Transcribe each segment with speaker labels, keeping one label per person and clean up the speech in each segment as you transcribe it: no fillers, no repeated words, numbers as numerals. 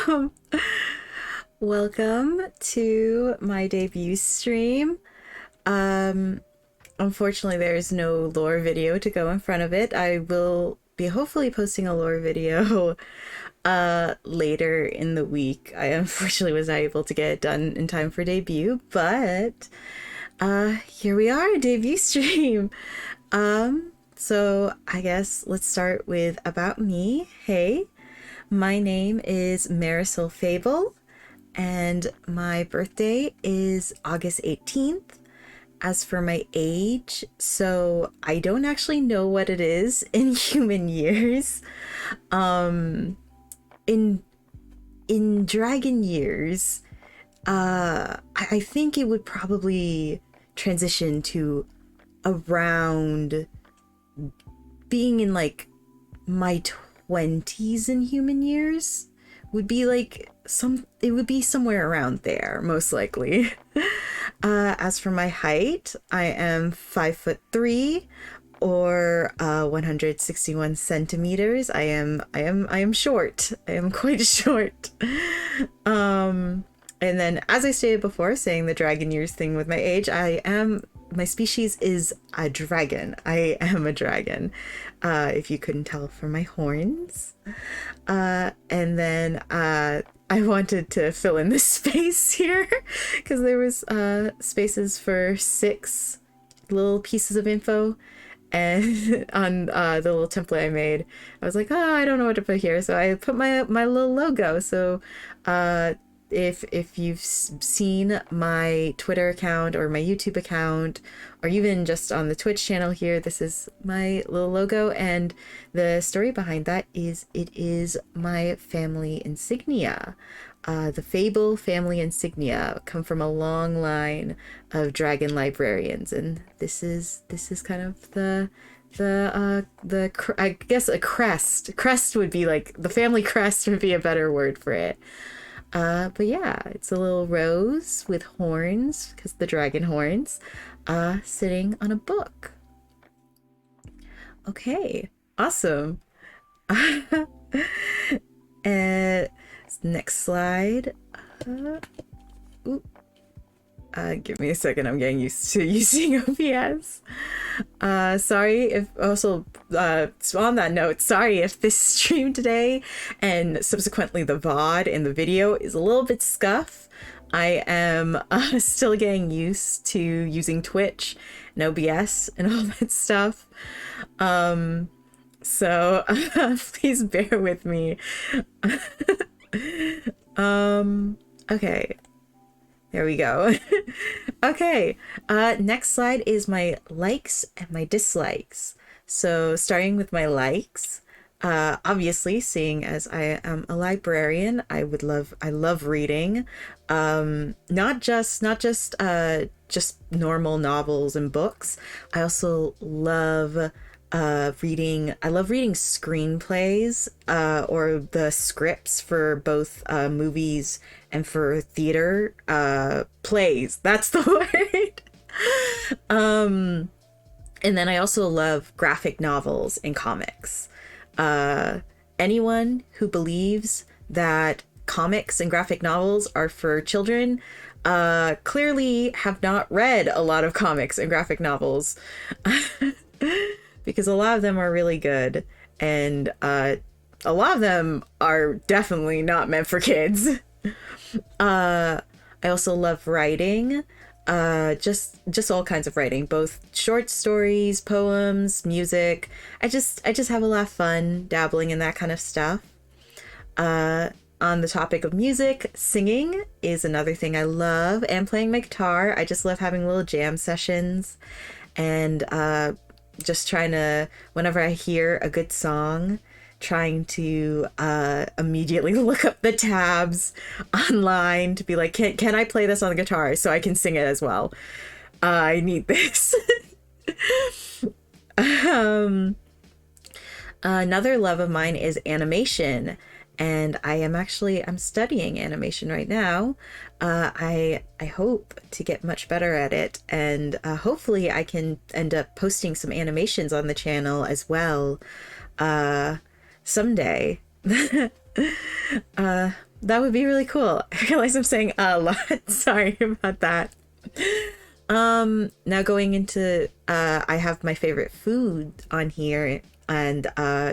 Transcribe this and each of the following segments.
Speaker 1: Um, Welcome to my debut stream. Um, Unfortunately, there's no lore video to go in front of it. I will be hopefully posting a lore video later in the week. I unfortunately was not able to get it done in time for debut, but here we are, debut stream. So I guess let's start with about me. Hey, my name is Marisol Fable, and my birthday is August 18th. As for my age, so I don't actually know what it is in human years. In dragon years, I think it would probably transition to around being in like my 20s in human years. Would be like it would be somewhere around there, most likely. As for my height, I am 5'3", or 161 centimeters. I am short. I am quite short. And then, as I stated before, saying the dragon years thing with my age, my species is a dragon. I am a dragon, if you couldn't tell from my horns. And then I wanted to fill in this space here because there was spaces for 6 little pieces of info, and on the little template I made, I was like, oh, I don't know what to put here, so I put my little logo. So if you've seen my Twitter account or my YouTube account, or even just on the Twitch channel here, this is my little logo, and the story behind that is it is my family insignia. The Fable family insignia come from a long line of dragon librarians, and this is kind of the I guess a crest would be like the family crest would be a better word for it. But yeah, it's a little rose with horns, because the dragon horns, sitting on a book. Okay, awesome. And next slide. Give me a second. I'm getting used to using OBS. Sorry if also on that note, sorry if this stream today and subsequently the VOD and the video is a little bit scuff. I am still getting used to using Twitch and OBS and all that stuff. So please bear with me. Okay. There we go. Okay, next slide is my likes and my dislikes. So starting with my likes, obviously, seeing as I am a librarian, I love reading. Not just normal novels and books. I also love reading. I love reading screenplays, or the scripts for both movies and for theater plays. That's the word. And then I also love graphic novels and comics. Anyone who believes that comics and graphic novels are for children clearly have not read a lot of comics and graphic novels. Because a lot of them are really good, and a lot of them are definitely not meant for kids. I also love writing, just all kinds of writing, both short stories, poems, music. I just have a lot of fun dabbling in that kind of stuff. On the topic of music, singing is another thing I love, and playing my guitar. I just love having little jam sessions, and just trying to, whenever I hear a good song, trying to immediately look up the tabs online to be like, can I play this on the guitar so I can sing it as well? I need this. Another love of mine is animation, and I'm studying animation right now. I hope to get much better at it, and hopefully I can end up posting some animations on the channel as well someday. that would be really cool. I realize I'm saying a lot. Sorry about that. Now going into, I have my favorite food on here, and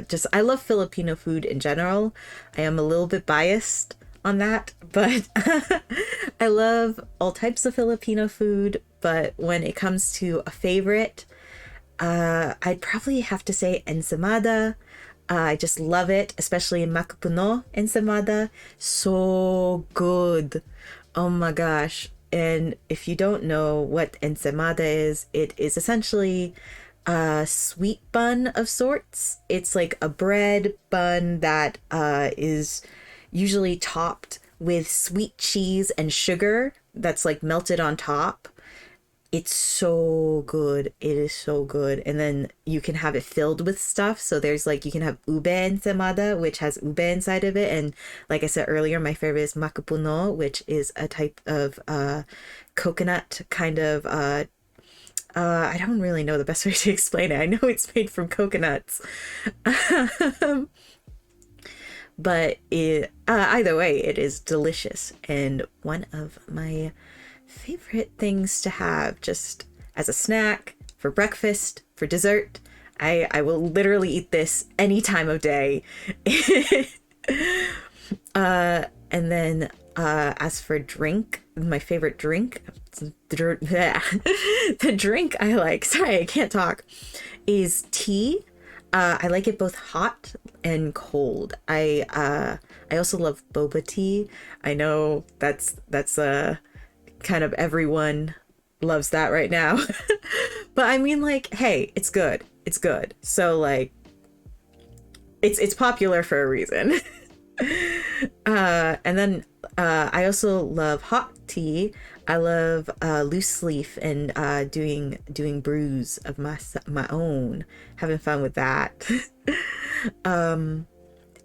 Speaker 1: just, I love Filipino food in general. I am a little bit biased on that, but I love all types of Filipino food, but when it comes to a favorite, I'd probably have to say Enzamada. I just love it, especially in Makapuno Enzamada. So good. Oh my gosh. And if you don't know what Enzamada is, it is essentially a sweet bun of sorts. It's like a bread bun that is usually topped with sweet cheese and sugar that's like melted on top. It's so good. It is so good. And then you can have it filled with stuff. So there's like, you can have ube ensamada, which has ube inside of it. And like I said earlier, my favorite is makapuno, which is a type of coconut kind of, I don't really know the best way to explain it. I know it's made from coconuts. But either way, it is delicious. And one of my favorite things to have just as a snack, for breakfast, for dessert. I will literally eat this any time of day. And then as for drink, my favorite drink, the drink I like, sorry, I can't talk, is tea. I like it both hot and cold. I also love boba tea. I know that's kind of everyone loves that right now. But I mean, like, hey, it's good. It's good. So like, it's popular for a reason. And then I also love hot tea. I love loose leaf and doing brews of my own, having fun with that.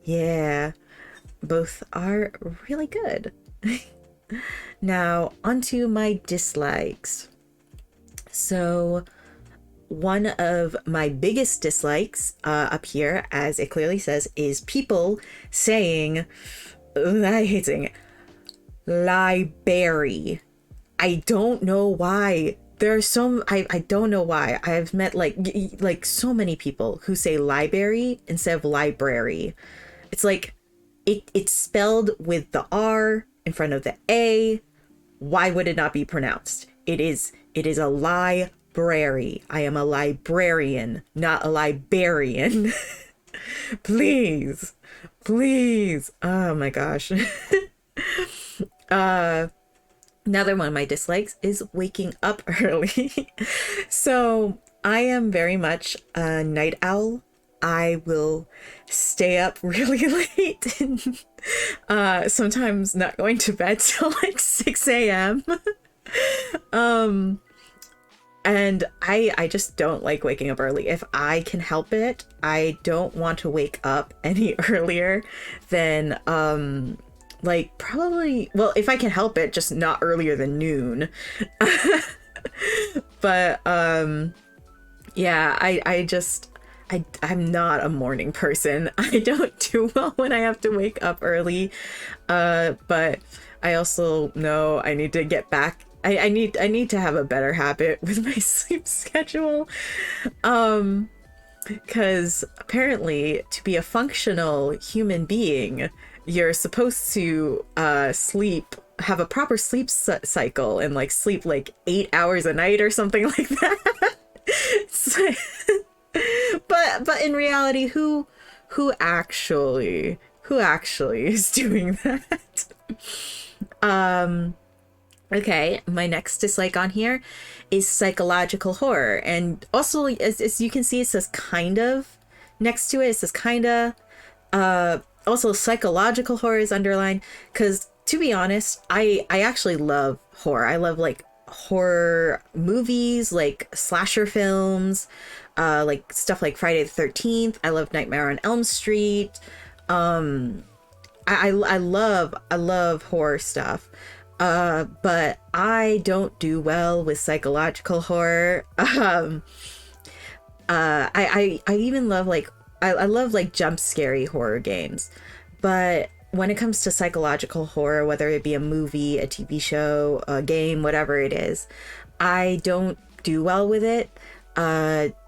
Speaker 1: Yeah, both are really good. Now, onto my dislikes. So, one of my biggest dislikes up here, as it clearly says, is people saying, I hate saying it, library. I don't know why. There are some, I don't know why. I've met like so many people who say library instead of library. It's like, it's spelled with the R in front of the A. Why would it not be pronounced? It is a library. I am a librarian, not a librarian. Please. Oh my gosh. Another one of my dislikes is waking up early. So I am very much a night owl. I will stay up really late and sometimes not going to bed till like 6 a.m. And I just don't like waking up early. If I can help it, I don't want to wake up any earlier than like probably, well, if I can help it, just not earlier than noon. But yeah, I'm not a morning person. I don't do well when I have to wake up early. But I also know I need to get back. I need to have a better habit with my sleep schedule. Because apparently to be a functional human being, you're supposed to have a proper sleep cycle and like sleep like 8 hours a night or something like that. But in reality, who actually is doing that? Okay, my next dislike on here is psychological horror, and also as you can see, it says kind of next to it. It says kinda. Also, psychological horror is underlined because, to be honest, I actually love horror. I love like horror movies, like slasher films, like stuff like Friday the 13th. I love Nightmare on Elm Street. I love horror stuff. But I don't do well with psychological horror. I even love like I love like jump scary horror games, but when it comes to psychological horror, whether it be a movie, a TV show, a game, whatever it is, I don't do well with it,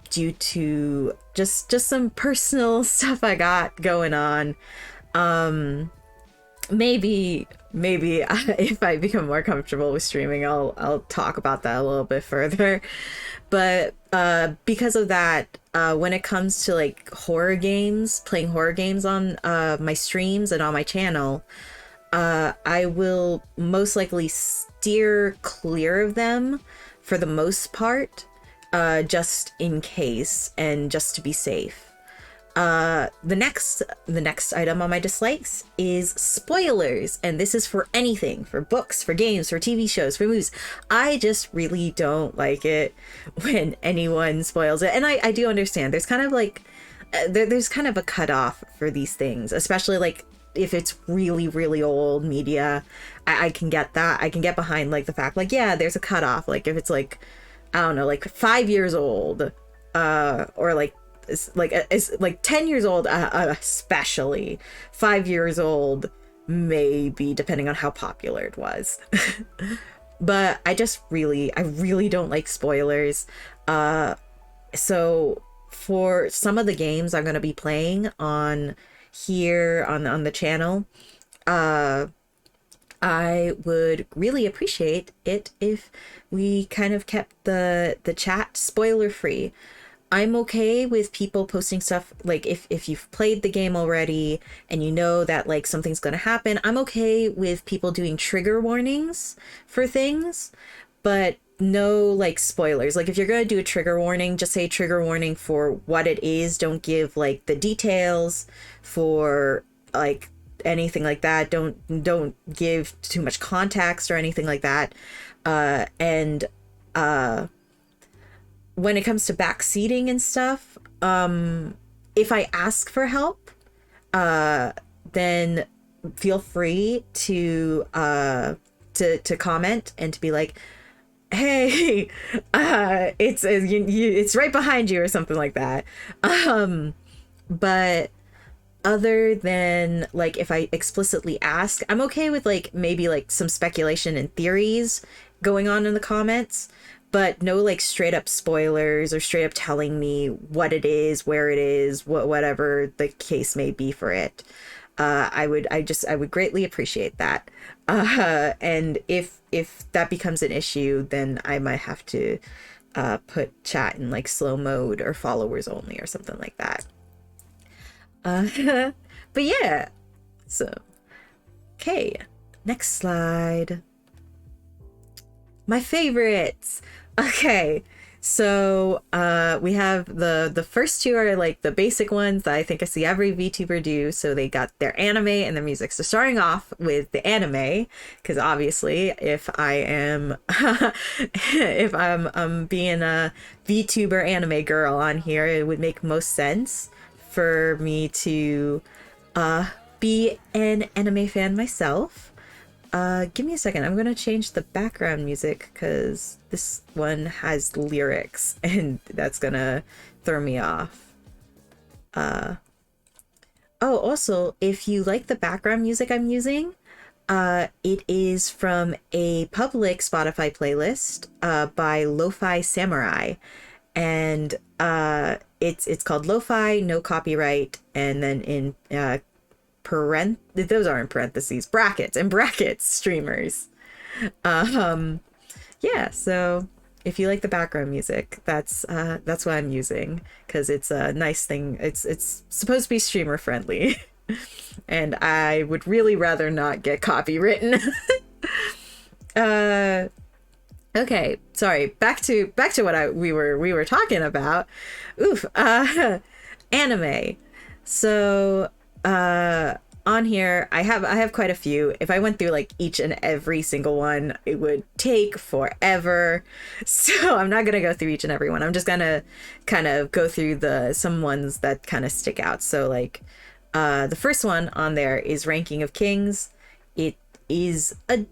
Speaker 1: due to just some personal stuff I got going on. Maybe if I become more comfortable with streaming, I'll talk about that a little bit further. But because of that, when it comes to like horror games, playing horror games on my streams and on my channel, I will most likely steer clear of them for the most part, just in case and just to be safe. The next item on my dislikes is spoilers, and this is for anything, for books, for games, for TV shows, for movies. I just really don't like it when anyone spoils it, and I do understand. There's kind of like there's kind of a cutoff for these things, especially like if it's really, really old media. I can get that. I can get behind like the fact like, yeah, there's a cutoff. Like if it's like, I don't know, like 5 years old, or like it's like 10 years old, especially 5 years old, maybe, depending on how popular it was. But I really don't like spoilers. So for some of the games I'm going to be playing on here on the channel, I would really appreciate it if we kind of kept the chat spoiler free. I'm okay with people posting stuff like if you've played the game already and you know that like something's going to happen. I'm okay with people doing trigger warnings for things, but no like spoilers. Like if you're going to do a trigger warning, just say trigger warning for what it is. Don't give like the details for like anything like that. Don't give too much context or anything like that. When it comes to backseating and stuff, if I ask for help, then feel free to comment and to be like, hey, it's right behind you or something like that. But other than like if I explicitly ask, I'm okay with like maybe like some speculation and theories going on in the comments, but no like straight up spoilers or straight up telling me what it is, where it is, whatever the case may be for it. I would greatly appreciate that. And if that becomes an issue, then I might have to put chat in like slow mode or followers only or something like that. But yeah, so okay, next slide. My favorites. Okay, so we have the first two are like the basic ones that I think I see every VTuber do. So they got their anime and their music. So starting off with the anime, because obviously if I am if I'm being a VTuber anime girl on here, it would make most sense for me to be an anime fan myself. Give me a second. I'm gonna change the background music because this one has lyrics and that's gonna throw me off. Oh, also, if you like the background music I'm using, it is from a public Spotify playlist by Lo-Fi Samurai, and it's called Lo-Fi, no copyright, and then in those aren't parentheses, brackets streamers. Yeah, so if you like the background music, that's what I'm using because it's a nice thing. It's supposed to be streamer friendly. And I would really rather not get copywritten. Okay, sorry, back to what we were talking about. Anime. So on here I have quite a few. If I went through like each and every single one, it would take forever. So I'm not gonna go through each and every one. I'm just gonna kind of go through some ones that kind of stick out. So like the first one on there is Ranking of Kings. It is a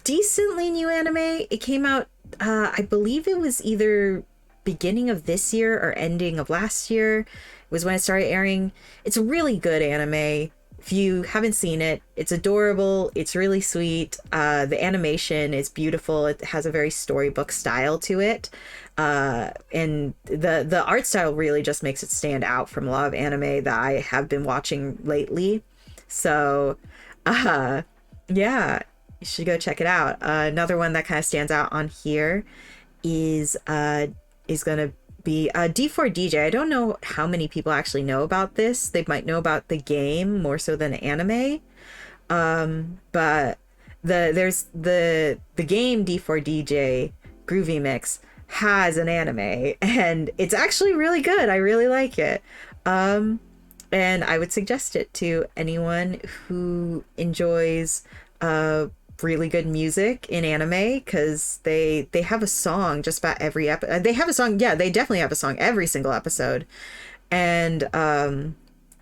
Speaker 1: decently new anime. It came out I believe it was either beginning of this year or ending of last year was when it started airing. It's a really good anime, if you haven't seen it, it's adorable. It's really sweet. The animation is beautiful. It has a very storybook style to it. And the art style really just makes it stand out from a lot of anime that I have been watching lately. So, yeah, you should go check it out. Another one that kind of stands out on here is gonna be D4DJ. I don't know how many people actually know about this. They might know about the game more so than anime. But there's the game D4DJ Groovy Mix has an anime, and it's actually really good. I really like it. And I would suggest it to anyone who enjoys really good music in anime, because they have a song just about every episode. They have a song, yeah, they definitely have a song every single episode. And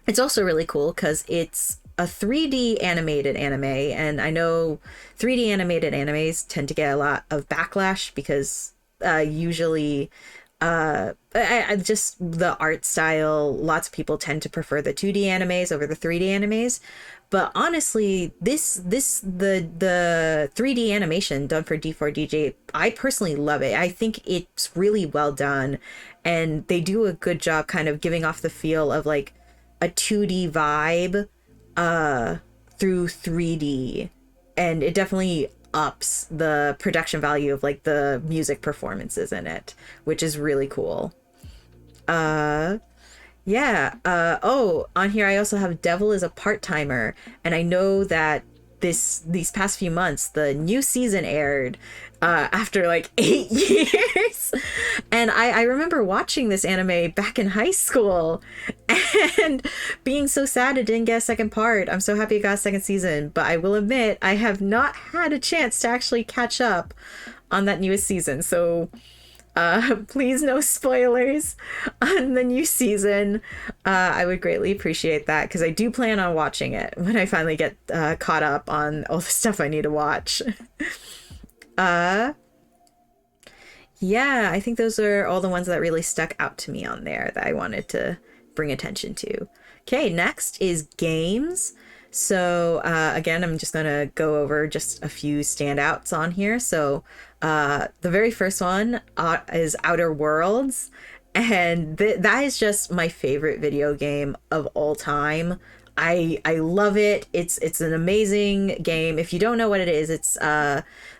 Speaker 1: it's also really cool because it's a 3D animated anime, and I know 3D animated animes tend to get a lot of backlash because usually I just the art style, lots of people tend to prefer the 2D animes over the 3D animes. But honestly, the 3D animation done for D4DJ, I personally love it. I think it's really well done, and they do a good job kind of giving off the feel of like a 2D vibe through 3D, and it definitely ups the production value of like the music performances in it, which is really cool. Yeah. Oh, on here I also have Devil is a Part-Timer, and I know that these past few months the new season aired after like 8 years, and I remember watching this anime back in high school and being so sad it didn't get a second part. I'm so happy it got a second season, but I will admit I have not had a chance to actually catch up on that newest season, so please no spoilers on the new season. I would greatly appreciate that, because I do plan on watching it when I finally get caught up on all the stuff I need to watch. Yeah, I think those are all the ones that really stuck out to me on there that I wanted to bring attention to. Okay, next is games. So again, I'm just gonna go over just a few standouts on here. So the very first one is Outer Worlds, and that is just my favorite video game of all time. I love it. It's an amazing game. If you don't know what it is, it's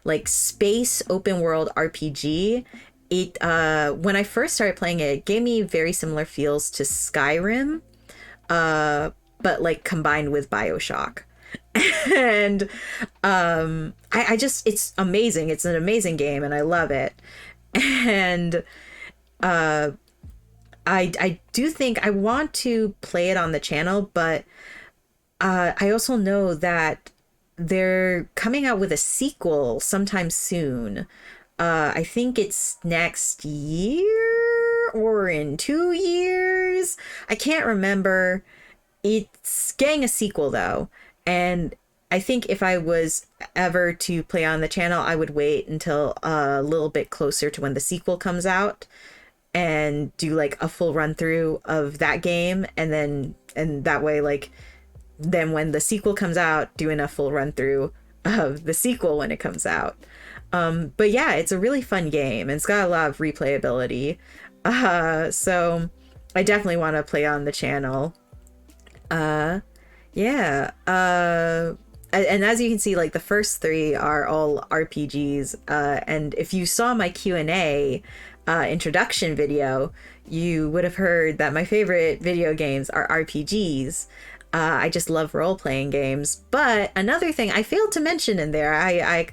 Speaker 1: like space open world RPG. It when I first started playing it, it gave me very similar feels to Skyrim, but like combined with BioShock. And I just, it's amazing. It's an amazing game, and I love it. And I do think I want to play it on the channel, but I also know that they're coming out with a sequel sometime soon. I think it's next year or in 2 years. I can't remember. It's getting a sequel though, and I think if I was ever to play on the channel, I would wait until a little bit closer to when the sequel comes out and do like a full run through of that game, and that way, like, then when the sequel comes out, doing a full run through of the sequel when it comes out. But yeah, it's a really fun game, and it's got a lot of replayability. So I definitely want to play on the channel. Yeah. And as you can see, like, the first three are all RPGs. And if you saw my Q&A introduction video, you would have heard that my favorite video games are RPGs. I just love role-playing games. But another thing I failed to mention in there, I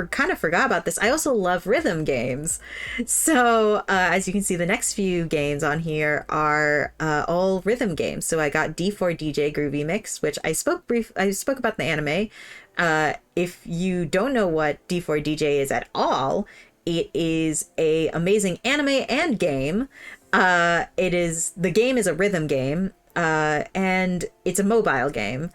Speaker 1: kind of forgot about this. I also love rhythm games. So as you can see, the next few games on here are all rhythm games. So I got D4DJ Groovy Mix, which I spoke about the anime. If you don't know what D4DJ is at all, it is a amazing anime and game. The game is a rhythm game. And it's a mobile game.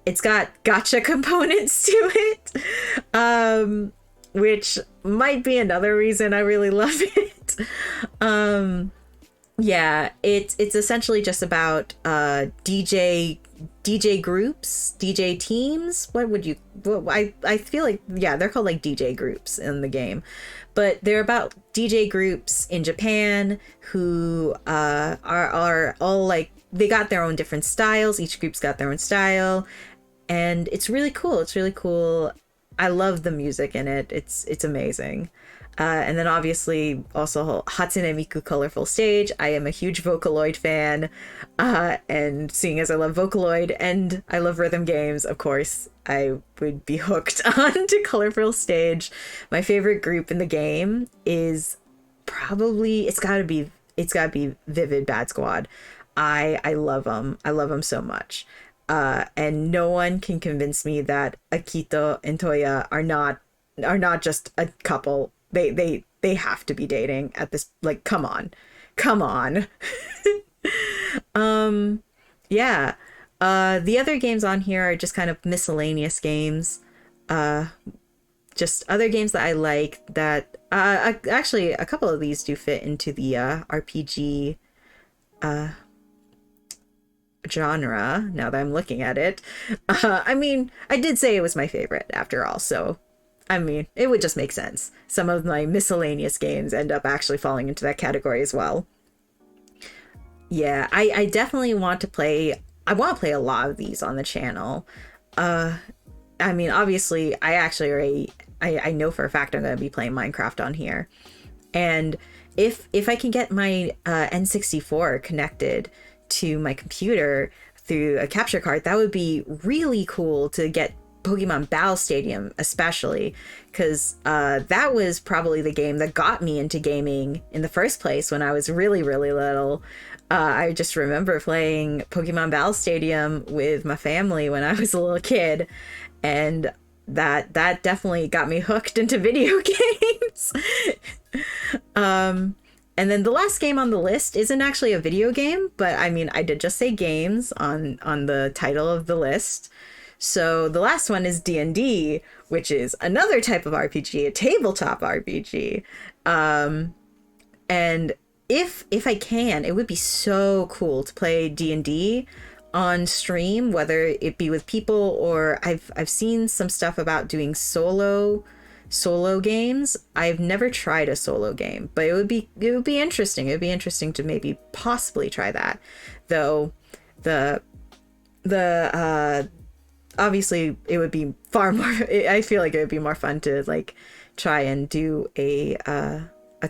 Speaker 1: It's got gacha components to it, which might be another reason I really love it. Yeah, it's essentially just about DJ DJ groups, DJ teams. What would you? Well, I feel like, yeah, they're called like DJ groups in the game, but they're about DJ groups in Japan who are all like, they got their own different styles. Each group's got their own style, and it's really cool. It's really cool. I love the music in it. It's amazing. And then obviously also Hatsune Miku Colorful Stage. I am a huge Vocaloid fan. And seeing as I love Vocaloid and I love rhythm games, of course, I would be hooked onto Colorful Stage. My favorite group in the game is probably, it's gotta be Vivid Bad Squad. I love them. I love them so much. And no one can convince me that Akito and Toya are not just a couple. They have to be dating at this, like, come on. Yeah. The other games on here are just kind of miscellaneous games. Just other games that I like that, actually a couple of these do fit into the RPG genre now that I'm looking at it. I mean, I did say it was my favorite after all, so I mean, it would just make sense. Some of my miscellaneous games end up actually falling into that category as well. Yeah, I definitely want to play, I want to play a lot of these on the channel. I mean, obviously, I know for a fact I'm going to be playing Minecraft on here. And if I can get my N64 connected to my computer through a capture card, that would be really cool to get Pokemon Battle Stadium, especially because that was probably the game that got me into gaming in the first place when I was really, really little. I just remember playing Pokemon Battle Stadium with my family when I was a little kid, and that definitely got me hooked into video games. And then the last game on the list isn't actually a video game, but I mean, I did just say games on the title of the list. So the last one is D&D, which is another type of RPG, a tabletop RPG. And if I can, it would be so cool to play D&D on stream, whether it be with people or I've seen some stuff about doing solo games. I've never tried a solo game, but it would be interesting. It would be interesting to maybe possibly try that. Though the obviously it would be far more, I feel like it would be more fun to like try and do a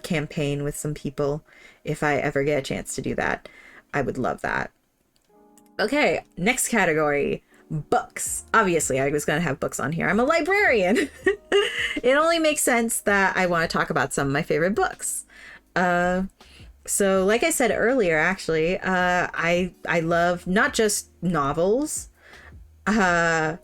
Speaker 1: campaign with some people. If I ever get a chance to do that, I would love that. Okay, next category, books. Obviously, I was going to have books on here. I'm a librarian. It only makes sense that I want to talk about some of my favorite books. So like I said earlier, actually, I love not just novels. I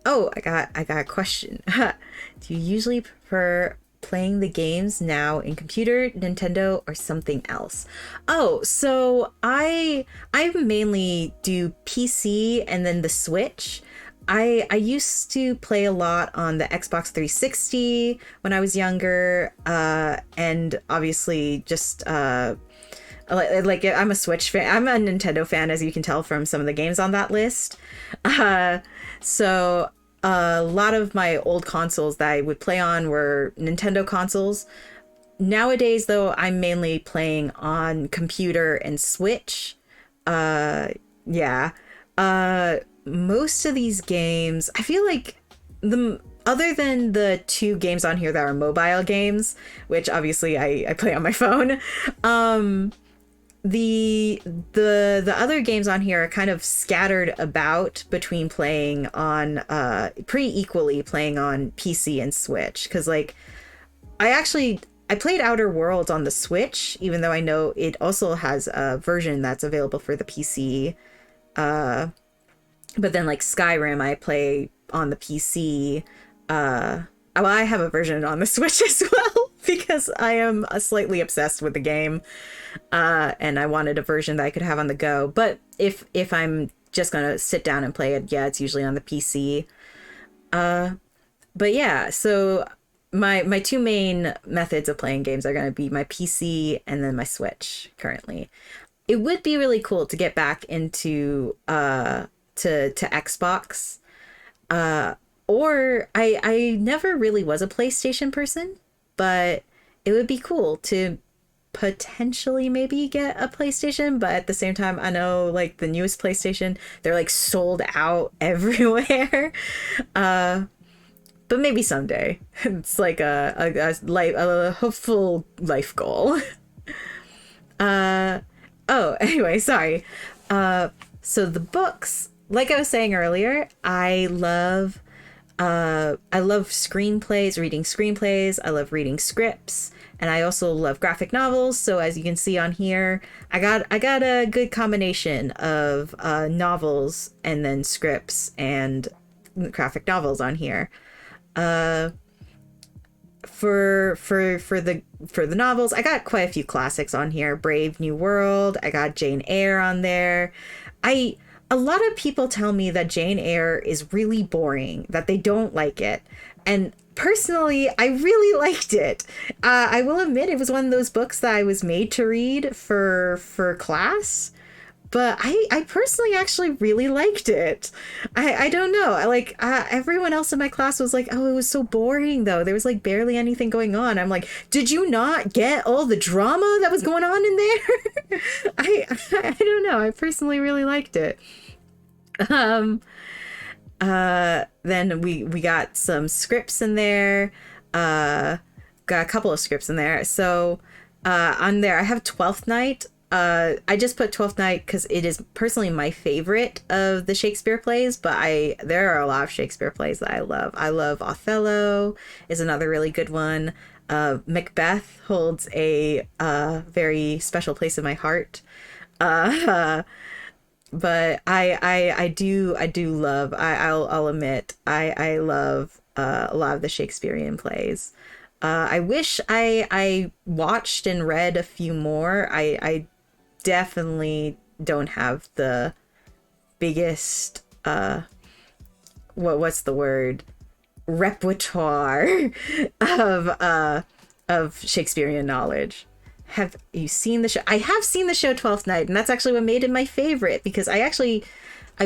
Speaker 1: got a question. Do you usually prefer playing the games now in computer, Nintendo, or something else? Oh, so I mainly do PC and then the Switch. I used to play a lot on the Xbox 360 when I was younger, and obviously just like I'm a Switch fan. I'm a Nintendo fan, as you can tell from some of the games on that list. So a lot of my old consoles that I would play on were Nintendo consoles. Nowadays, though, I'm mainly playing on computer and Switch. Yeah. Most of these games, I feel like other than the two games on here that are mobile games, which obviously I play on my phone, the other games on here are kind of scattered about between playing on pretty equally playing on PC and Switch, because like I played Outer Worlds on the Switch, even though I know it also has a version that's available for the PC, but then like Skyrim I play on the PC. Well, I have a version on the Switch as well because I am slightly obsessed with the game, and I wanted a version that I could have on the go. But if I'm just gonna sit down and play it, yeah, it's usually on the PC. But yeah, so my two main methods of playing games are gonna be my PC and then my Switch currently. It would be really cool to get back into to Xbox. Or I never really was a PlayStation person, but it would be cool to potentially maybe get a PlayStation, but at the same time, I know like the newest PlayStation, they're like sold out everywhere. But maybe someday. It's like a hopeful life goal. Oh, anyway, sorry. So the books, like I was saying earlier, I love screenplays, reading screenplays. I love reading scripts, and I also love graphic novels. So as you can see on here, I got a good combination of novels and then scripts and graphic novels on here. For the novels, I got quite a few classics on here. Brave New World. I got Jane Eyre on there. A lot of people tell me that Jane Eyre is really boring, that they don't like it. And personally, I really liked it. I will admit it was one of those books that I was made to read for class. But I personally actually really liked it. I don't know. Everyone else in my class was like, oh, it was so boring, though. There was like barely anything going on. I'm like, did you not get all the drama that was going on in there? I don't know. I personally really liked it. Then we got some scripts in there. Got a couple of scripts in there. So on there, I have Twelfth Night. I just put Twelfth Night because it is personally my favorite of the Shakespeare plays, but there are a lot of Shakespeare plays that I love. I love Othello is another really good one. Macbeth holds a very special place in my heart. But I do love, I'll admit, I love a lot of the Shakespearean plays. I wish I watched and read a few more. I definitely don't have the biggest what's the word, repertoire of Shakespearean knowledge. Have you seen the show? I have seen the show Twelfth Night, and that's actually what made it my favorite, because I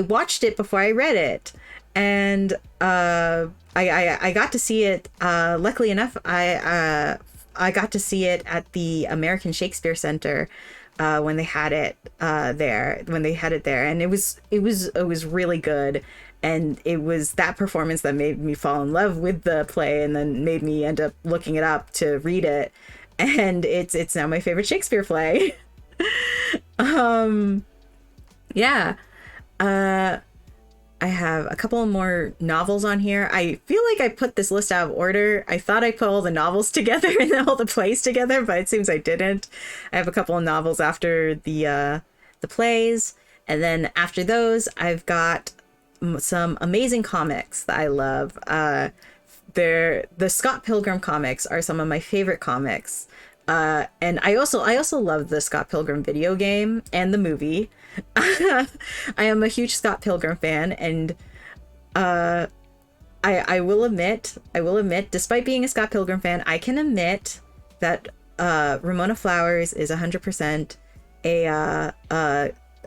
Speaker 1: watched it before I read it, and I got to see it. Luckily enough, I got to see it at the American Shakespeare Center when they had it there. And it was really good. And it was that performance that made me fall in love with the play, and then made me end up looking it up to read it. And it's now my favorite Shakespeare play. Yeah. I have a couple more novels on here. I feel like I put this list out of order. I thought I put all the novels together and all the plays together, but it seems I didn't. I have a couple of novels after the plays, and then after those, I've got some amazing comics that I love. The Scott Pilgrim comics are some of my favorite comics. And I also love the Scott Pilgrim video game and the movie. I am a huge Scott Pilgrim fan, and I will admit, despite being a Scott Pilgrim fan, I can admit that Ramona Flowers is 100%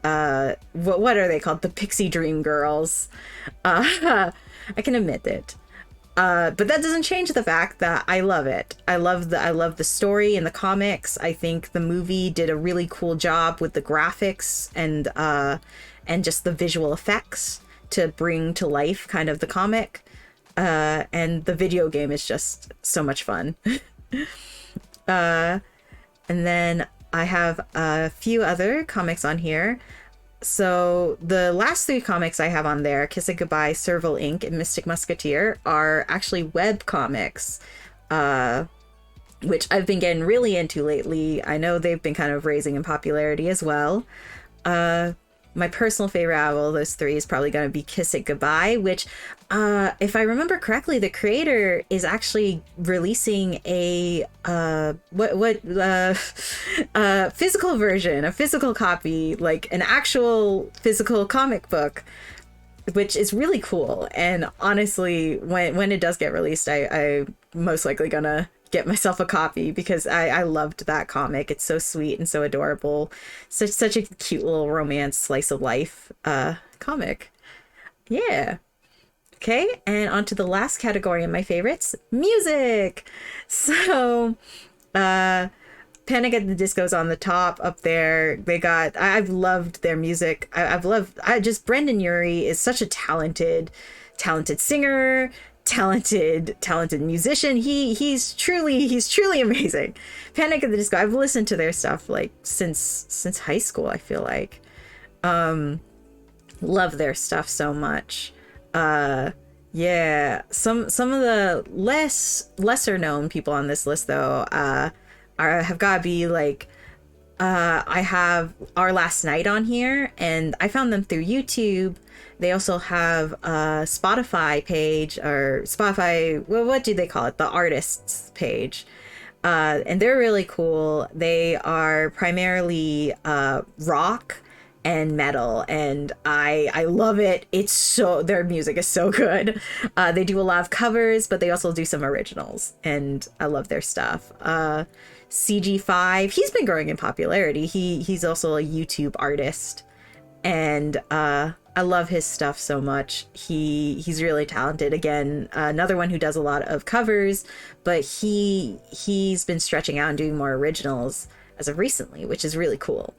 Speaker 1: what are they called? The Pixie Dream Girls. I can admit it. But that doesn't change the fact that I love it. I love the story in the comics. I think the movie did a really cool job with the graphics and just the visual effects to bring to life kind of the comic. And the video game is just so much fun. And then I have a few other comics on here. So the last three comics I have on there, Kiss It Goodbye, Serval Inc., and Mystic Musketeer, are actually web comics, which I've been getting really into lately. I know they've been kind of raising in popularity as well. My personal favorite out of all those three is probably going to be Kiss It Goodbye, which, if I remember correctly, the creator is actually releasing a physical version, a physical copy, like an actual physical comic book, which is really cool. And honestly, when it does get released, I'm most likely gonna get myself a copy, because I loved that comic. It's so sweet and so adorable. Such a cute little romance slice of life comic. Yeah. Okay, and on to the last category of my favorites, music. So, uh, Panic at the Disco's on the top up there. I've loved their music. Brendan Urie is such a talented singer, talented musician. He's truly amazing. Panic at the Disco, I've listened to their stuff like since high school, I feel like. Love their stuff so much. Yeah, some of the lesser known people on this list though have gotta be like I have Our Last Night on here, and I found them through YouTube. They also have a Spotify page, or Spotify, well, what do they call it, the artists page, and they're really cool. They are primarily rock and metal, and I love it. Their music is so good. They do a lot of covers, but they also do some originals, and I love their stuff. CG5, he's been growing in popularity. He's also a YouTube artist, and I love his stuff so much. He's really talented. Again, another one who does a lot of covers, but he's been stretching out and doing more originals as of recently, which is really cool.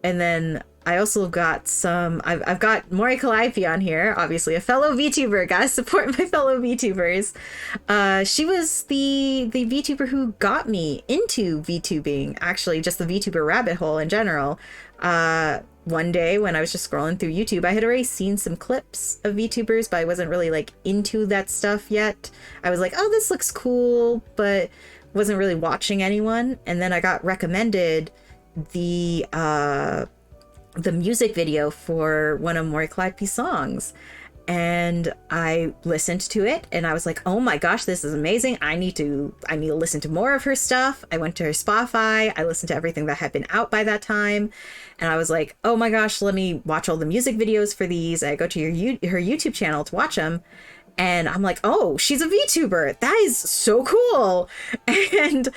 Speaker 1: And then I also got I've got Mori Calliope on here, obviously a fellow VTuber. Gotta support my fellow VTubers. She was the VTuber who got me into VTubing, actually, just the VTuber rabbit hole in general. One day when I was just scrolling through YouTube, I had already seen some clips of VTubers, but I wasn't really like into that stuff yet. I was like, oh, this looks cool, but wasn't really watching anyone. And then I got recommended the music video for one of Mori Calliope's songs, and I listened to it, and I was like, oh my gosh, this is amazing. I need to listen to more of her stuff. I went to her Spotify, I listened to everything that had been out by that time, and I was like, oh my gosh, let me watch all the music videos for these. I go to her YouTube channel to watch them, and I'm like, oh, she's a VTuber. That is so cool. And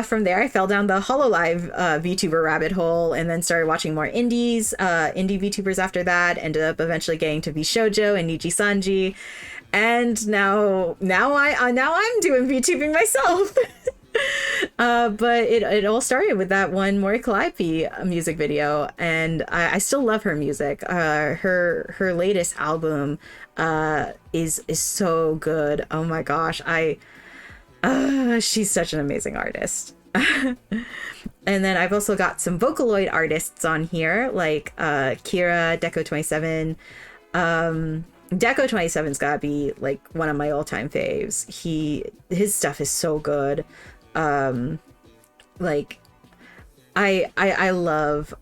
Speaker 1: from there, I fell down the HoloLive VTuber rabbit hole, and then started watching more indie VTubers after that. Ended up eventually getting to VShojo and Niji Sanji. And now I'm doing VTubing myself. But it all started with that one Mori Calliope music video, and I still love her music. Her latest album is so good. Oh my gosh, she's such an amazing artist. And then I've also got some Vocaloid artists on here, like Kira, Deco27. Deco27's gotta be like one of my all-time faves. His stuff is so good. Like I love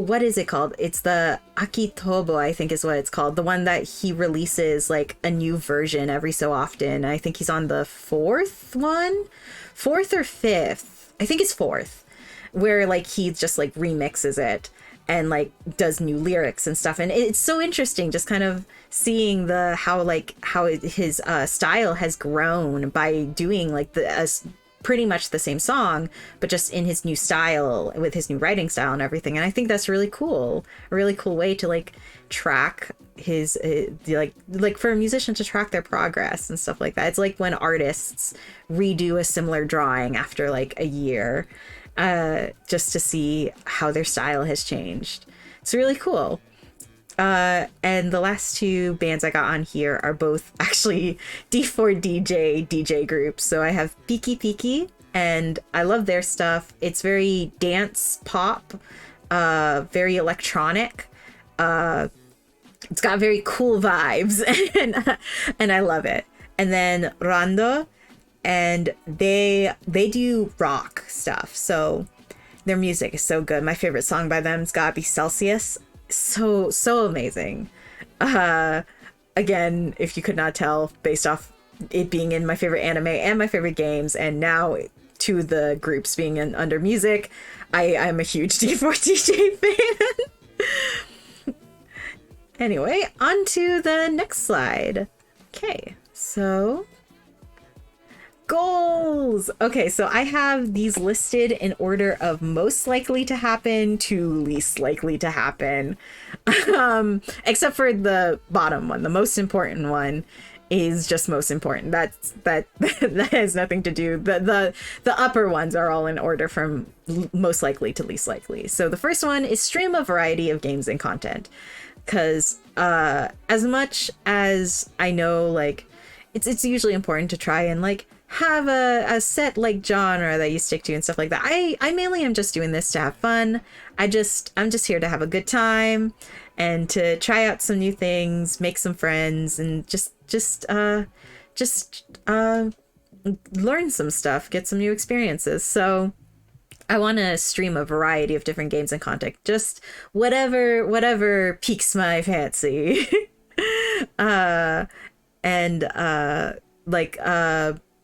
Speaker 1: what is it called? It's the Akitobo, I think is what it's called. The one that he releases like a new version every so often. I think he's on the fourth or fifth. I think it's fourth, where like he just like remixes it and like does new lyrics and stuff. And it's so interesting just kind of seeing how his style has grown by doing like pretty much the same song, but just in his new style with his new writing style and everything. And I think that's really cool. A really cool way to like track his like for a musician to track their progress and stuff like that. It's like when artists redo a similar drawing after like a year, just to see how their style has changed. It's really cool. And the last two bands I got on here are both actually D4DJ DJ groups. So I have Piki Piki, and I love their stuff. It's very dance pop, very electronic. It's got very cool vibes, and I love it. And then Rando, and they do rock stuff. So their music is so good. My favorite song by them has gotta be Celsius. So amazing. Again, if you could not tell, based off it being in my favorite anime and my favorite games, and now to the groups being under music, I'm a huge D4DJ fan. Anyway, on to the next slide. Okay, so goals. Okay, so I have these listed in order of most likely to happen to least likely to happen. Except for the bottom one. The most important one is just most important. That that has nothing to do. The upper ones are all in order from most likely to least likely. So the first one is stream a variety of games and content, because as much as I know, like, it's usually important to try and like have a set like genre that you stick to and stuff like that. I mainly am just doing this to have fun. I'm just here to have a good time and to try out some new things, make some friends, and just learn some stuff, get some new experiences. So I want to stream a variety of different games and content, just whatever piques my fancy.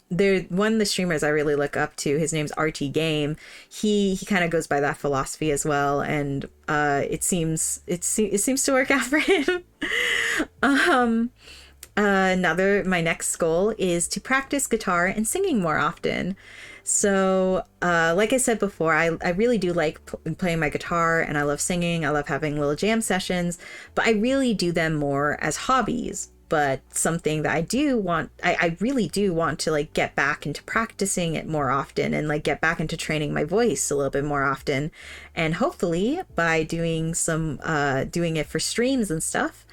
Speaker 1: There, one of the streamers I really look up to, his name's RT Game. He kind of goes by that philosophy as well, and it seems to work out for him. My next goal is to practice guitar and singing more often. So, like I said before, I really do like playing my guitar, and I love singing. I love having little jam sessions, but I really do them more as hobbies. But something that I really do want to like get back into practicing it more often, and like get back into training my voice a little bit more often. And hopefully by doing it for streams and stuff,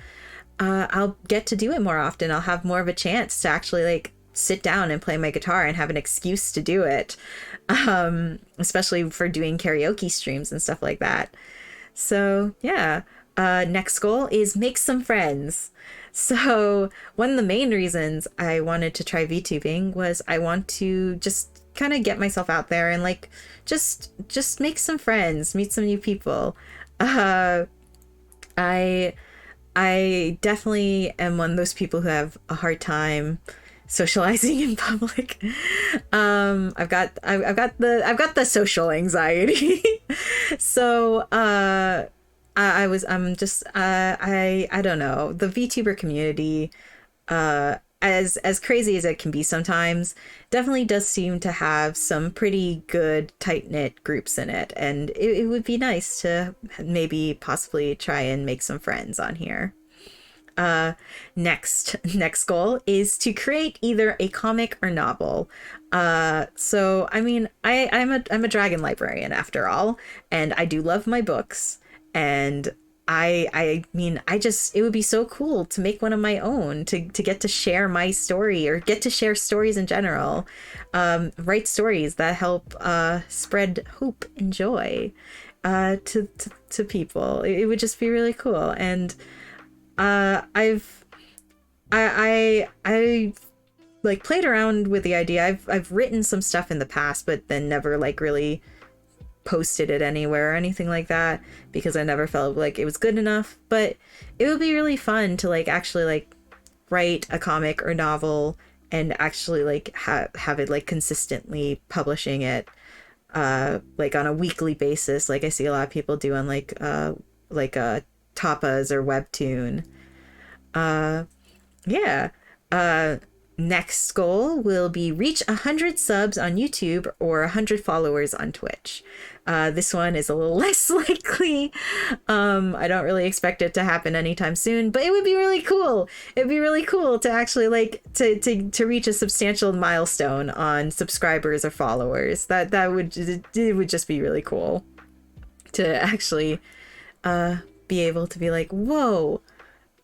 Speaker 1: I'll get to do it more often. I'll have more of a chance to actually like sit down and play my guitar and have an excuse to do it, especially for doing karaoke streams and stuff like that. So yeah, next goal is make some friends. So one of the main reasons I wanted to try VTubing was I want to just kind of get myself out there and like just make some friends, meet some new people. I definitely am one of those people who have a hard time socializing in public. I've got the social anxiety. So I don't know, the VTuber community, as crazy as it can be sometimes, definitely does seem to have some pretty good tight-knit groups in it, and it would be nice to maybe possibly try and make some friends on here. Next goal is to create either a comic or novel. So I mean, I'm a dragon librarian after all, and I do love my books. And I mean, it would be so cool to make one of my own, to get to share my story, or get to share stories in general, write stories that help spread hope and joy to people. It would just be really cool. And I've like played around with the idea. I've written some stuff in the past, but then never like really posted it anywhere or anything like that, because I never felt like it was good enough. But it would be really fun to like actually like write a comic or novel and actually like have it like consistently publishing it like on a weekly basis, like I see a lot of people do on like Tapas or Webtoon. Next goal will be reach 100 subs on YouTube or 100 followers on Twitch. This one is a little less likely. I don't really expect it to happen anytime soon, but it would be really cool. It'd be really cool to actually like to reach a substantial milestone on subscribers or followers. It would just be really cool to actually be able to be like, whoa,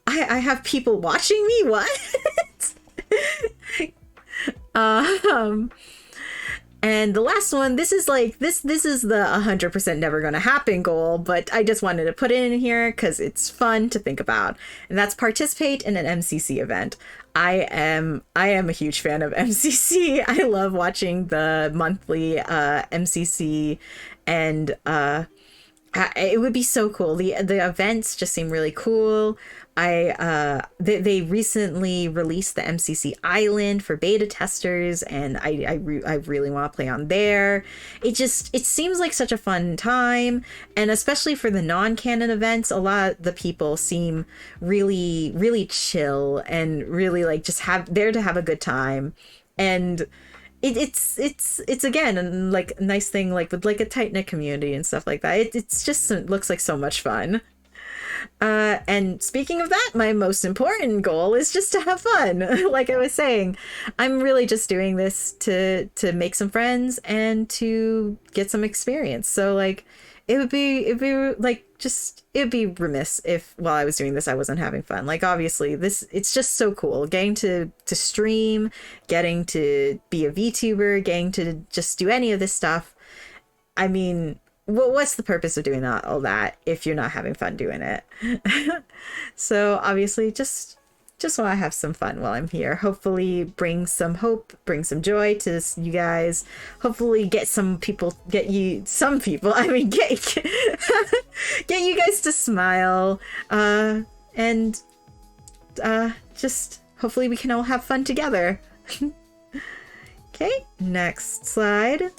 Speaker 1: I have people watching me? What? And the last one, this is the 100% never gonna happen goal, but I just wanted to put it in here because it's fun to think about, and that's participate in an MCC event. I am a huge fan of MCC. I love watching the monthly MCC, and it would be so cool. The events just seem really cool. They recently released the MCC Island for beta testers, and I really want to play on there. It seems like such a fun time, and especially for the non-canon events, a lot of the people seem really, really chill and really like just there to have a good time. And it's again like a nice thing, like with like a tight-knit community and stuff like that. It looks like so much fun. And speaking of that, my most important goal is just to have fun. Like I was saying, I'm really just doing this to make some friends and to get some experience. So like it'd be like just it'd be remiss if while I was doing this I wasn't having fun. Like obviously it's just so cool getting to stream, getting to be a VTuber, getting to just do any of this stuff. I mean, what's the purpose of doing all that if you're not having fun doing it? So obviously just want to have some fun while I'm here. Hopefully bring some hope, bring some joy to you guys. Hopefully get I mean, get you guys to smile. And just hopefully we can all have fun together. Okay, next slide.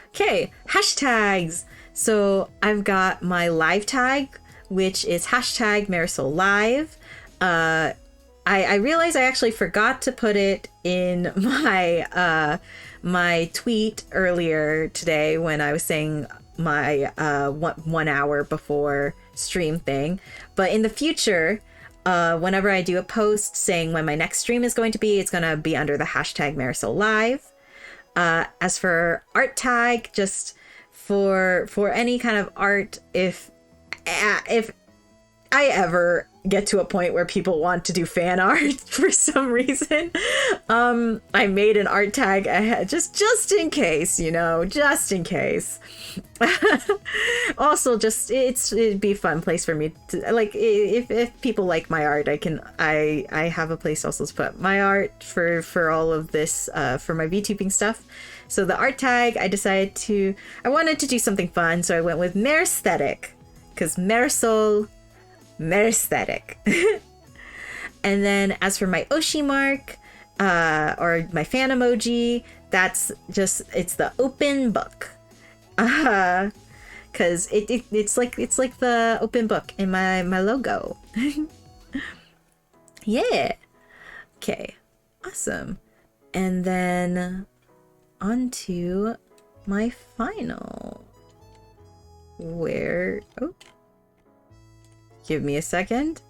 Speaker 1: Okay, hashtags. So I've got my live tag, which is hashtag Marisol Live. I realized I actually forgot to put it in my my tweet earlier today when I was saying my 1 hour before stream thing. But in the future, whenever I do a post saying when my next stream is going to be, it's going to be under the hashtag Marisol Live. As for art tag, just for any kind of art, if I ever get to a point where people want to do fan art for some reason, I made an art tag ahead just in case, just in case. Also, just it'd be a fun place for me to, like, if people like my art, I have a place also to put my art for all of this, for my VTubing stuff. So the art tag, I wanted to do something fun, so I went with Maristhetic, because Marisol Maristhetic. And then as for my Oshi mark, or my fan emoji, it's the open book. Cause it's like the open book in my logo. Yeah. Okay. Awesome. And then on to my final. Give me a second.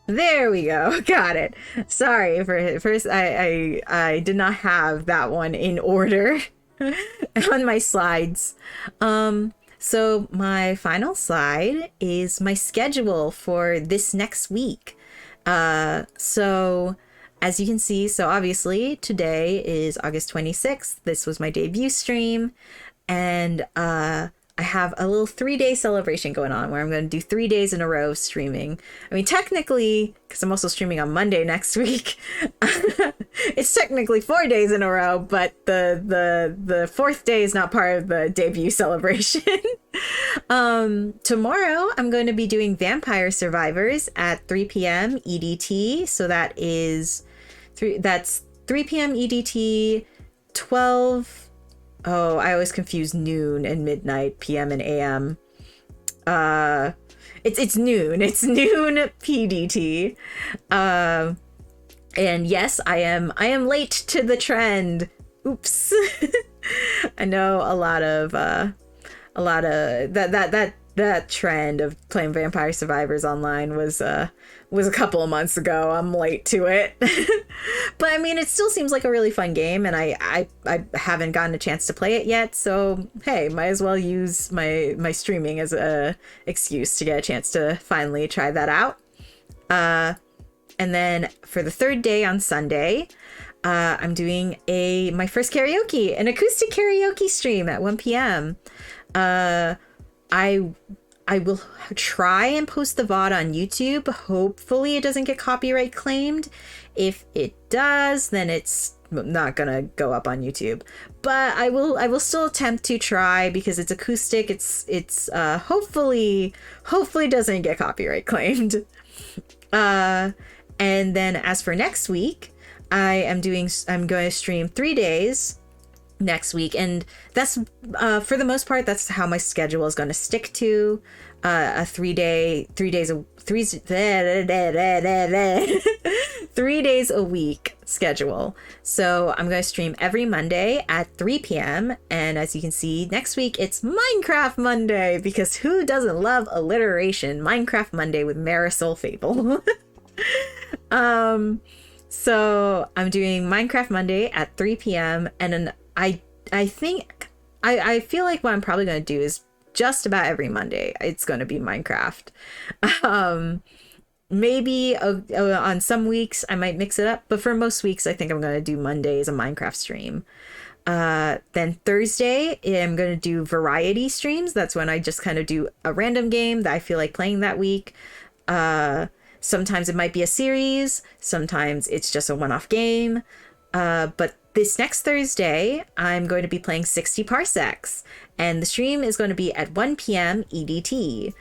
Speaker 1: There we go. Got it. Sorry for first. I did not have that one in order on my slides. So my final slide is my schedule for this next week. So as you can see, so obviously today is August 26th. This was my debut stream, and I have a little 3-day celebration going on where I'm going to do 3 days in a row of streaming. I mean, technically, because I'm also streaming on Monday next week, it's technically 4 days in a row, but the fourth day is not part of the debut celebration. Tomorrow, I'm going to be doing Vampire Survivors at 3 p.m. EDT. So that's 3 p.m. EDT, 12... Oh, I always confuse noon and midnight, PM and AM. It's noon. It's noon PDT. And yes, I am late to the trend. Oops. I know a lot of that trend of playing Vampire Survivors online was a couple of months ago. I'm late to it. But I mean, it still seems like a really fun game, and I haven't gotten a chance to play it yet, so hey, might as well use my streaming as a excuse to get a chance to finally try that out. And then for the third day on Sunday, I'm doing my first karaoke, an acoustic karaoke stream at 1 p.m. I will try and post the VOD on YouTube. Hopefully it doesn't get copyright claimed. If it does, then it's not gonna go up on YouTube. But I will still attempt to try because it's acoustic. It's hopefully doesn't get copyright claimed. And then as for next week, I'm going to stream 3 days next week, and that's for the most part that's how my schedule is going to stick to, a 3 days 3 days a week schedule. So I'm going to stream every Monday at 3 p.m. And as you can see, next week it's Minecraft Monday, because who doesn't love alliteration? Minecraft Monday with Marisol Fable. So I'm doing Minecraft Monday at 3 p.m. And then I think I feel like what I'm probably going to do is just about every Monday it's going to be Minecraft. Maybe on some weeks I might mix it up, but for most weeks I think I'm going to do Monday as a Minecraft stream. Then Thursday I'm going to do variety streams. That's when I just kind of do a random game that I feel like playing that week. Sometimes it might be a series, sometimes it's just a one-off game. But this next Thursday, I'm going to be playing 60 Parsecs, and the stream is going to be at 1 p.m. EDT.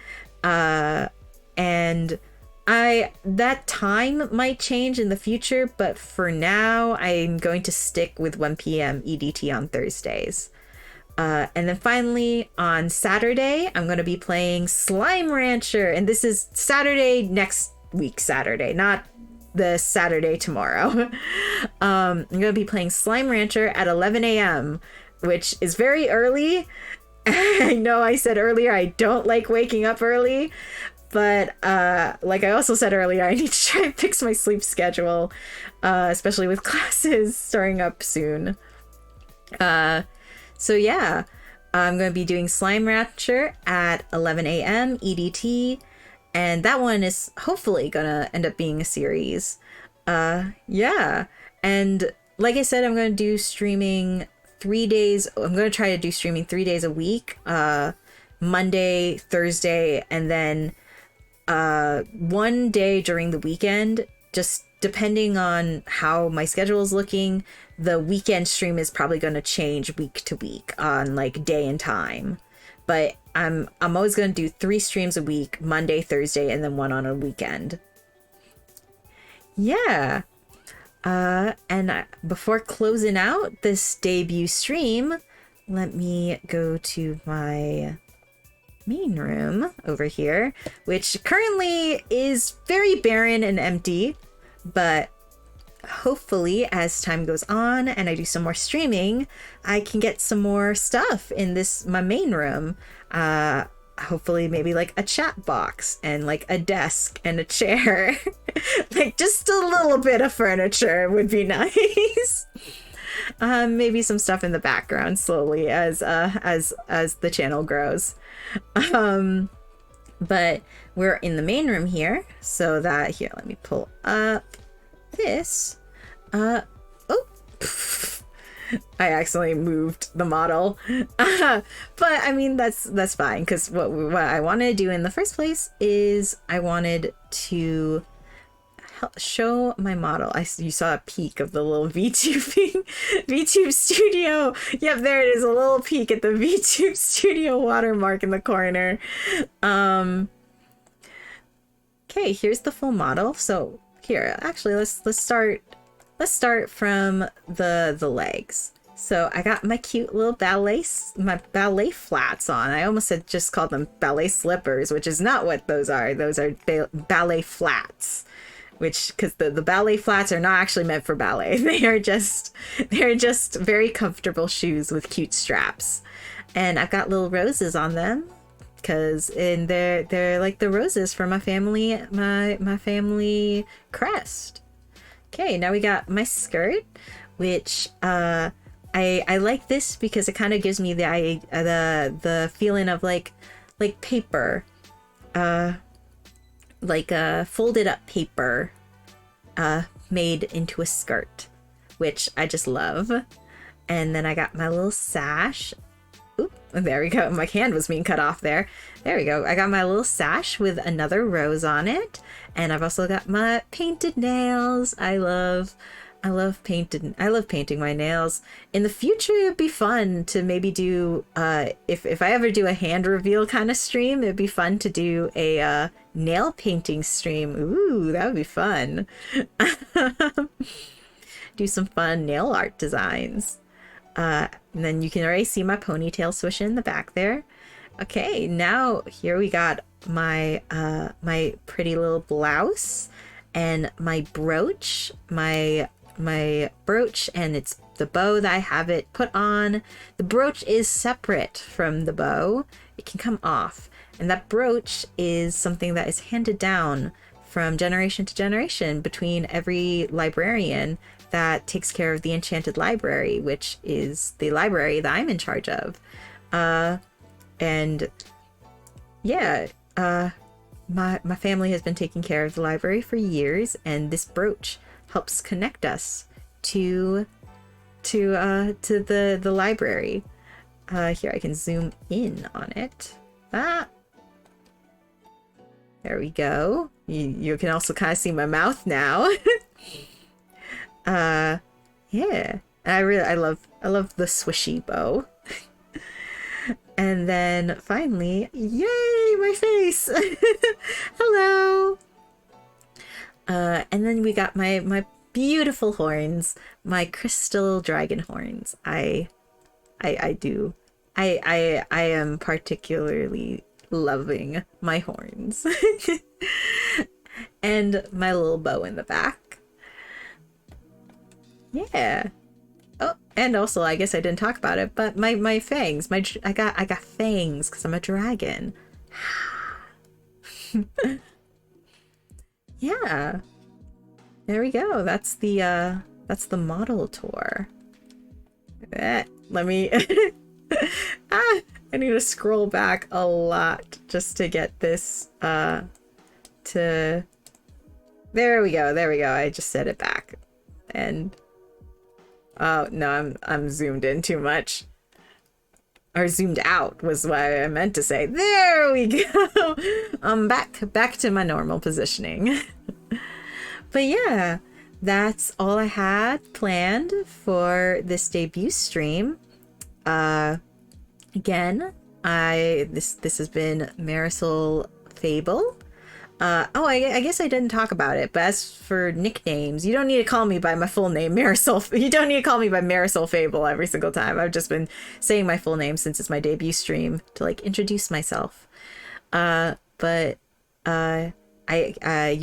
Speaker 1: And that time might change in the future, but for now, I'm going to stick with 1 p.m. EDT on Thursdays. And then finally, on Saturday, I'm going to be playing Slime Rancher, and this is Saturday next week, Saturday, not the Saturday tomorrow. I'm going to be playing Slime Rancher at 11 a.m., which is very early. I know I said earlier I don't like waking up early, but like I also said earlier, I need to try and fix my sleep schedule, especially with classes starting up soon. So yeah, I'm going to be doing Slime Rancher at 11 a.m. EDT. And that one is hopefully gonna end up being a series. Yeah. And like I said, I'm gonna do streaming 3 days. I'm gonna try to do streaming 3 days a week. Monday, Thursday, and then one day during the weekend. Just depending on how my schedule is looking, the weekend stream is probably gonna change week to week on like day and time. But I'm always going to do 3 streams a week, Monday, Thursday, and then one on a weekend. Yeah. Before closing out this debut stream, let me go to my main room over here, which currently is very barren and empty, but hopefully as time goes on and I do some more streaming, I can get some more stuff in my main room. Hopefully maybe like a chat box and like a desk and a chair. Like just a little bit of furniture would be nice. Maybe some stuff in the background slowly as the channel grows. But we're in the main room here, so that here, let me pull up this. Oh, I accidentally moved the model. But I mean, that's fine, because what I wanted to do in the first place is I wanted to show my model. You saw a peek of the little VTube studio. Yep, there it is, a little peek at the VTube studio watermark in the corner. Okay, here's the full model. So here, actually, let's start from the legs. So I got my cute little ballet flats on. I almost had just called them ballet slippers, which is not what those are. Those are ballet flats, because the ballet flats are not actually meant for ballet. They're just very comfortable shoes with cute straps. And I've got little roses on them, because they're like the roses for my family crest. Okay, now we got my skirt, which I like this because it kind of gives me the feeling of like paper, like a folded up paper made into a skirt, which I just love. And then I got my little sash. Oop, there we go. My hand was being cut off there. There we go. I got my little sash with another rose on it. And I've also got my painted nails. I love painting my nails. In the future, it'd be fun to maybe do, if I ever do a hand reveal kind of stream, it'd be fun to do a nail painting stream. Ooh, that would be fun. Do some fun nail art designs. And then you can already see my ponytail swishing in the back there. Okay, now here we got my my pretty little blouse. and my brooch, my brooch, and it's the bow that I have it put on. The brooch is separate from the bow. It can come off. And that brooch is something that is handed down from generation to generation between every librarian that takes care of the Enchanted Library, which is the library that I'm in charge of. And yeah, my family has been taking care of the library for years, and this brooch helps connect us to the library. Here, I can zoom in on it. There we go. You can also kind of see my mouth now. Yeah. I love the swishy bow. And then finally, yay, my face. Hello. And then we got my beautiful horns, my crystal dragon horns. I am particularly loving my horns. And my little bow in the back. Yeah. Oh, and also, I guess I didn't talk about it, but my fangs, I got fangs because I'm a dragon. Yeah. There we go. That's the model tour. Let me I need to scroll back a lot just to get this to there we go. I just set it back. And oh no, I'm zoomed in too much. Or zoomed out was what I meant to say. There we go. I'm back to my normal positioning. But yeah, that's all I had planned for this debut stream. Again, this has been Marisol Fable. I guess I didn't talk about it, but as for nicknames, you don't need to call me by my full name, Marisol. You don't need to call me by Marisol Fable every single time. I've just been saying my full name since it's my debut stream to like introduce myself. You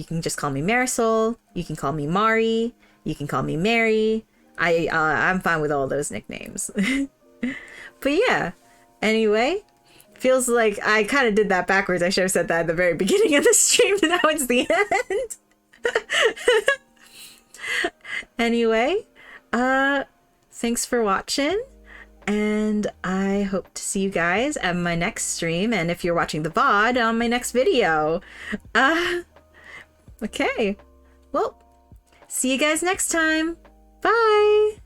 Speaker 1: can just call me Marisol. You can call me Mari. You can call me Mary. I'm fine with all those nicknames. But yeah, anyway. Feels like I kind of did that backwards. I should have said that at the very beginning of the stream. Now it's the end. Anyway, thanks for watching. And I hope to see you guys at my next stream. And if you're watching the VOD, on my next video. Okay. Well, see you guys next time. Bye.